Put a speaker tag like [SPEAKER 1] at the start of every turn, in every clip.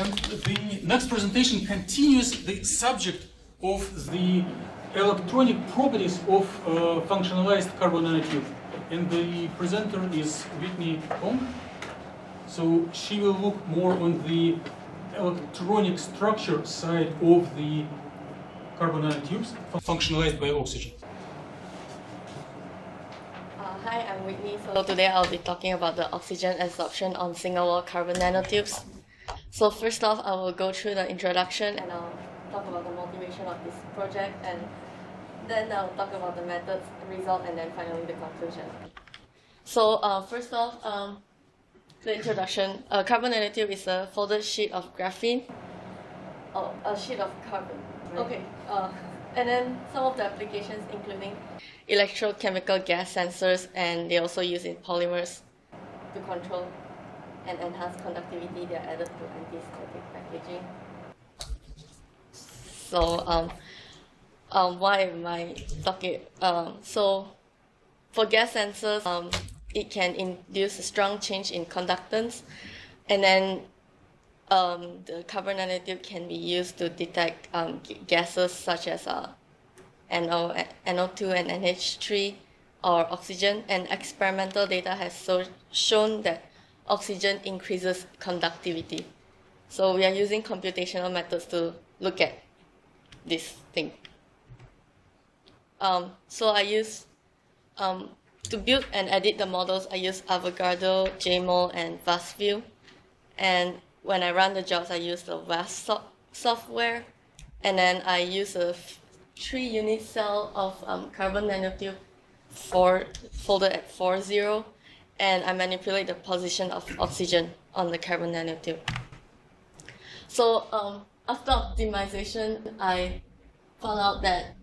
[SPEAKER 1] And the next presentation continues the subject of the electronic properties of functionalized carbon nanotube. And the presenter is Whitney. So she will look more on the electronic structure side of the carbon nanotubes functionalized by oxygen.
[SPEAKER 2] Hi, I'm Whitney. So today I'll be talking about the oxygen absorption on single-wall carbon nanotubes. So first off, I will go through the introduction and I'll talk about the motivation of this project, and then I'll talk about the methods, the result, and then finally the conclusion. So first off, the introduction. A carbon nanotube is a folded sheet of graphene. Oh, a sheet of carbon. Okay. And then some of the applications including electrochemical gas sensors, and they also use in polymers to control and enhance conductivity. They are added to anti-static packaging. So why am I talking? So for gas sensors, it can induce a strong change in conductance, and then the carbon nanotube can be used to detect gases such as NO2 and NH3 or oxygen, and experimental data has shown that oxygen increases conductivity. So we are using computational methods to look at this thing. So I use, to build and edit the models, I use Avogadro, JMOL, and VASView. And when I run the jobs, I use the VAS software. And then I use a 3-unit cell of carbon nanotube folded at 4,0, and I manipulate the position of oxygen on the carbon nanotube. So after optimization, I found out that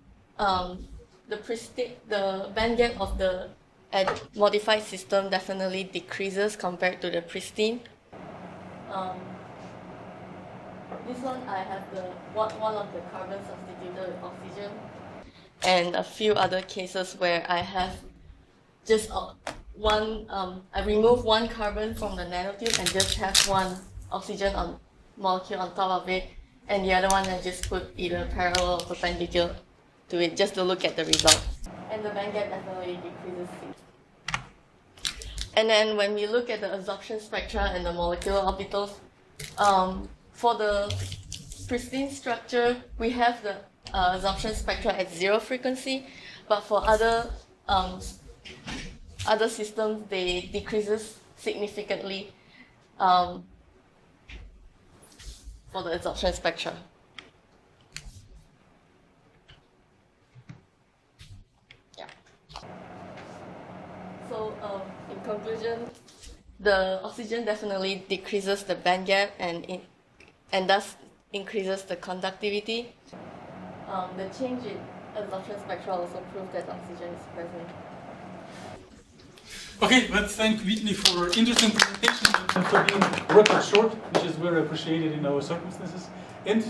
[SPEAKER 2] the band gap of the modified system definitely decreases compared to the pristine. This one I have one of the carbon substituted with oxygen, and a few other cases where I have just I remove one carbon from the nanotube and just have one oxygen molecule on top of it, and the other one I just put either parallel or perpendicular to it just to look at the result. And the band gap definitely decreases. And then when we look at the absorption spectra and the molecular orbitals, for the pristine structure, we have the absorption spectra at 0 frequency, but for other systems, they decreases significantly for the absorption spectra. Yeah. So in conclusion, the oxygen definitely decreases the band gap and thus increases the conductivity. The change in absorption spectra also proves that oxygen is present.
[SPEAKER 1] Okay, let's thank Whitney for her interesting presentation and for being record short, which is very appreciated in our circumstances. And